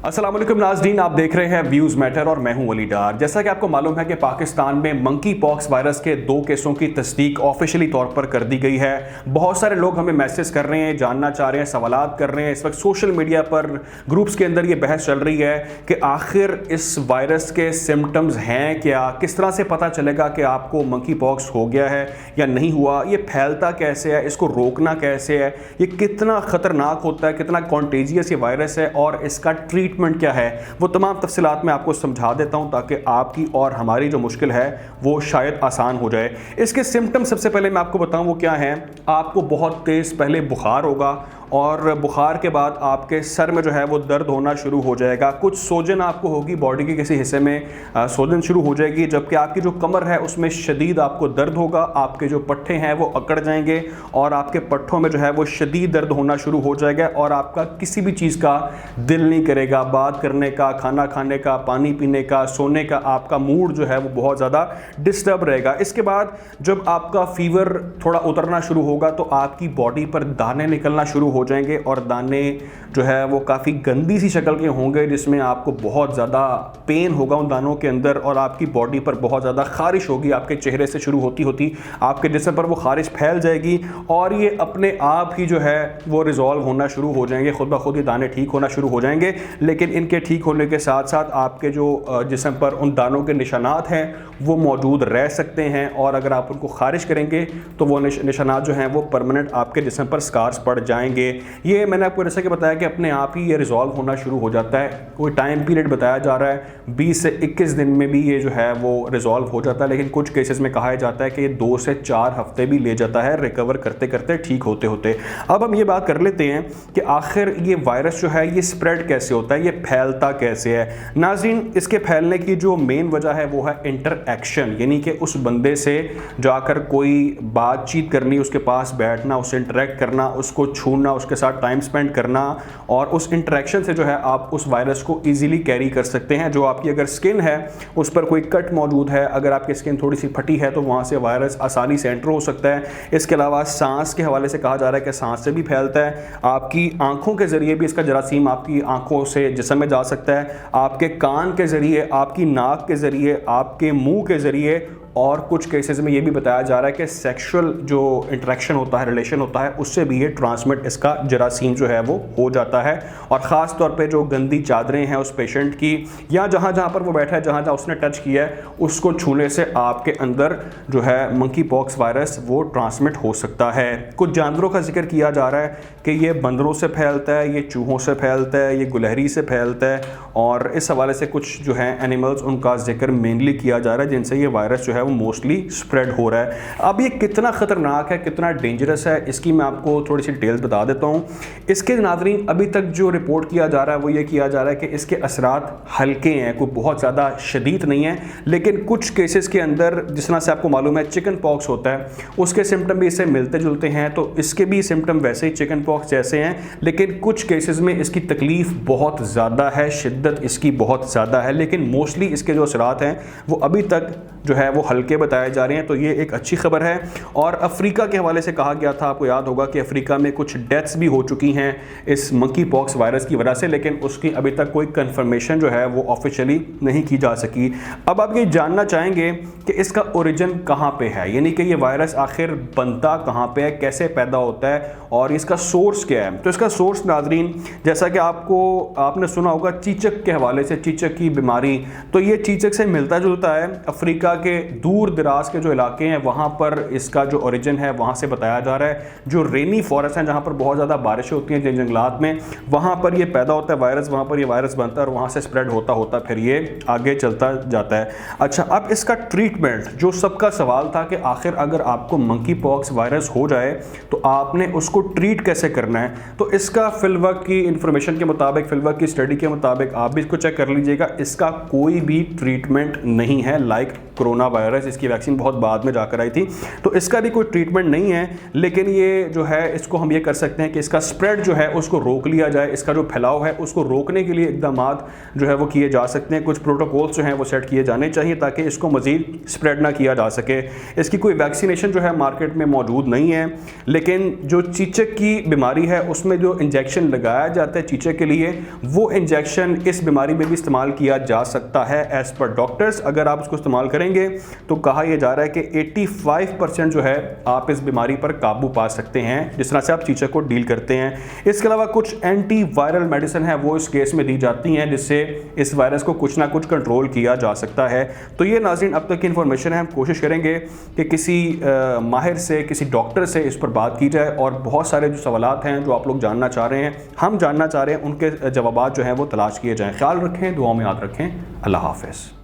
अस्सलाम वालेकुम नाज़रीन, आप देख रहे हैं व्यूज़ मैटर और मैं हूं वली डार। जैसा कि आपको मालूम है कि पाकिस्तान में मंकी पॉक्स वायरस के 2 केसों की तस्दीक ऑफिशियली तौर पर कर दी गई है। बहुत सारे लोग हमें मैसेज कर रहे हैं, जानना चाह रहे हैं, सवालात कर रहे हैं। इस वक्त सोशल मीडिया पर ग्रुप्स के अंदर ये बहस चल रही है कि आखिर इस वायरस के सिम्टम्स हैं क्या, किस तरह से पता चलेगा कि आपको मंकी पॉक्स हो गया है या नहीं हुआ, ये फैलता कैसे है, इसको रोकना कैसे है, ये कितना ख़तरनाक होता है, कितना कॉन्टेजियस ये वायरस है और इसका ट्रीटमेंट क्या है, वो तमाम तफसीलात मैं आपको समझा देता हूं ताकि आपकी और हमारी जो मुश्किल है वो शायद आसान हो जाए। इसके सिम्टम सबसे पहले मैं आपको बताऊं वो क्या है। आपको बहुत तेज़ पहले बुखार होगा और बुखार के बाद आपके सर में जो है वो दर्द होना शुरू हो जाएगा। कुछ सोजन आपको होगी, बॉडी के किसी हिस्से में सोजन शुरू हो जाएगी, जबकि आपकी जो कमर है उसमें शदीद आपको दर्द होगा। आपके जो पट्टे हैं वो अकड़ जाएंगे और आपके पट्टों में जो है वो शदीद दर्द होना शुरू हो जाएगा और आपका किसी भी चीज़ का दिल नहीं करेगा, बात करने का, खाना खाने का, पानी पीने का, सोने का। आपका मूड जो है वो बहुत ज़्यादा डिस्टर्ब रहेगा। इसके बाद जब आपका फीवर थोड़ा उतरना शुरू होगा तो आपकी बॉडी पर दाने निकलना शुरू हो जाएंगे और दाने जो है वो काफ़ी गंदी सी शक्ल के होंगे, जिसमें आपको बहुत ज़्यादा पेन होगा उन दानों के अंदर और आपकी बॉडी पर बहुत ज़्यादा खारिश होगी। आपके चेहरे से शुरू होती होती आपके जिस्म पर वो खारिश फैल जाएगी और ये अपने आप ही जो है वो रिजॉल्व होना शुरू हो जाएंगे। खुद ब खुद ये दाने ठीक होना शुरू हो जाएंगे। लेकिन इनके ठीक होने के साथ साथ आपके जो जिस्म पर उन दानों के निशानात हैं वो मौजूद रह सकते हैं और अगर आप उनको खारिश करेंगे तो वो निशानात जो हैं वो परमानेंट आपके जिस्म पर स्कार्स पड़ जाएंगे। ये मैंने आपको जैसा कि बताया कि अपने आप ही ये रिजॉल्व होना शुरू हो जाता है। कोई टाइम पीरियड बताया जा रहा है 20 से 21 दिन में भी ये जो है वो रिजॉल्व हो जाता है, लेकिन कुछ केसेस में कहा जाता है कि ये 2 से 4 हफ्ते भी ले जाता है रिकवर करते करते, ठीक होते होते। अब हम ये बात कर लेते हैं कि आखिर ये वायरस जो है ये स्प्रेड कैसे होता है, ये फैलता कैसे है। नाज़रीन, इसके फैलने की जो मेन वजह है वो है इंटरएक्शन, यानी कि उस बंदे से जाकर कोई बातचीत करनी, उसके पास बैठना, उससे इंटरेक्ट करना, उसको छूना, उसके साथ टाइम स्पेंड करना और उस इंटरेक्शन से जो है आप उस वायरस को इजीली कैरी कर सकते हैं। जो आपकी अगर स्किन है उस पर कोई कट मौजूद है, अगर आपकी स्किन थोड़ी सी फटी है तो वहाँ से वायरस आसानी से एंटर हो सकता है। इसके अलावा सांस के हवाले से कहा जा रहा है कि सांस से भी फैलता है। आपकी आंखों के ज़रिए भी इसका जरासीम आपकी आंखों से जिस्म में जा सकता है, आपके कान के ज़रिए, आपकी नाक के ज़रिए, आपके मुंह के ज़रिए और कुछ केसेस में ये भी बताया जा रहा है कि सेक्सुअल जो इंटरेक्शन होता है, रिलेशन होता है, उससे भी ये ट्रांसमिट इसका जरासीम जो है वो हो जाता है। और ख़ास तौर पे जो गंदी चादरें हैं उस पेशेंट की या जहाँ जहाँ पर वो बैठा है, जहाँ जहाँ उसने टच किया है, उसको छूने से आपके अंदर जो है मंकी पॉक्स वायरस वो ट्रांसमिट हो सकता है। कुछ जानवरों का जिक्र किया जा रहा है कि ये बंदरों से फैलता है, ये चूहों से फैलता है, ये गुलहरी से फैलता है और इस हवाले से कुछ जो है एनिमल्स उनका जिक्र मेनली किया जा रहा है जिनसे ये वायरस जो है वो मोस्टली स्प्रेड हो रहा है। अब ये कितना ख़तरनाक है, कितना डेंजरस है, इसकी मैं आपको थोड़ी सी डिटेल्स बता देता हूँ। इसके नाज़रीन अभी तक जो रिपोर्ट किया जा रहा है वो ये किया जा रहा है कि इसके असरात हल्के हैं, कोई बहुत ज़्यादा शदीद नहीं है। लेकिन कुछ केसेस के अंदर जिस तरह से आपको मालूम है चिकन पॉक्स होता है, उसके सिम्टम भी इससे मिलते जुलते हैं, तो इसके भी सिम्टम वैसे ही चिकन पॉक्स जैसे हैं। लेकिन कुछ केसेस में इसकी तकलीफ़ बहुत ज़्यादा है, शिद्दत इसकी बहुत ज़्यादा है, लेकिन मोस्टली इसके जो असरात हैं वो अभी तक जो है वो हल्के बताए जा रहे हैं। तो ये एक अच्छी खबर है। और अफ्रीका के हवाले से कहा गया था, आपको याद होगा कि अफ्रीका में कुछ डेथ्स भी हो चुकी हैं इस मंकी पॉक्स वायरस की वजह से, लेकिन उसकी अभी तक कोई कंफर्मेशन जो है वो ऑफिशियली नहीं की जा सकी। अब आप ये जानना चाहेंगे कि इसका ओरिजिन कहाँ पे है, यानी कि ये वायरस आखिर बनता कहाँ पे है, कैसे पैदा होता है और इसका सोर्स क्या है। तो इसका सोर्स नाज़रीन, जैसा कि आपने सुना होगा चीचक के हवाले से, चीचक की बीमारी, तो ये चीचक से मिलता जुलता है। अफ्रीका के दूर दराज के जो इलाके हैं वहाँ पर इसका जो ओरिजिन है वहाँ से बताया जा रहा है। जो रेनी फॉरेस्ट हैं जहाँ पर बहुत ज़्यादा बारिशें होती हैं जिन जंगलात में, वहाँ पर ये पैदा होता है वायरस, वहाँ पर ये वायरस बनता है और वहाँ से स्प्रेड होता होता फिर ये आगे चलता जाता है। अच्छा, अब इसका ट्रीटमेंट, जो सबका सवाल था कि आखिर अगर आपको मंकी पॉक्स वायरस हो जाए तो आपने उसको ट्रीट कैसे करना है, तो इसका फिलवक्त की इंफॉर्मेशन के मुताबिक, फिलवक्त की स्टडी के मुताबिक आप भी इसको चेक कर लीजिएगा, इसका कोई भी ट्रीटमेंट नहीं है लाइक कोरोना वायरस, इसकी वैक्सीन बहुत बाद में जाकर आई थी। तो इसका भी कोई ट्रीटमेंट नहीं है, लेकिन ये जो है इसको हम ये कर सकते हैं कि इसका स्प्रेड जो है उसको रोक लिया जाए। इसका जो फैलाव है उसको रोकने के लिए इकदाम जो है वो किए जा सकते हैं। कुछ प्रोटोकॉल्स जो हैं वो सेट किए जाने चाहिए ताकि इसको मज़ीद स्प्रेड ना किया जा सके। इसकी कोई वैक्सीनेशन जो है मार्केट में मौजूद नहीं है, लेकिन जो चीचक की बीमारी है उसमें जो इंजेक्शन लगाया जाता है चीचक के लिए, वो इंजेक्शन इस बीमारी में भी इस्तेमाल किया जा सकता है एज़ पर डॉक्टर्स। अगर आप उसको इस्तेमाल करेंगे तो कहा यह जा रहा है कि 85% जो है आप इस बीमारी पर काबू पा सकते हैं जिस तरह से आप चीचक को डील करते हैं। इसके अलावा कुछ एंटी वायरल मेडिसिन है वो इस केस में दी जाती हैं जिससे इस वायरस को कुछ ना कुछ कंट्रोल किया जा सकता है। तो ये नाज़रीन अब तक की इन्फॉर्मेशन है। हम कोशिश करेंगे कि किसी माहिर से, किसी डॉक्टर से इस पर बात की जाए और बहुत सारे जो सवालात हैं जो आप लोग जानना चाह रहे हैं, हम जानना चाह रहे हैं, उनके जवाब जो हैं वो तलाश किए जाएँ। ख्याल रखें, दुआओं में याद रखें। अल्लाह हाफ़िज़।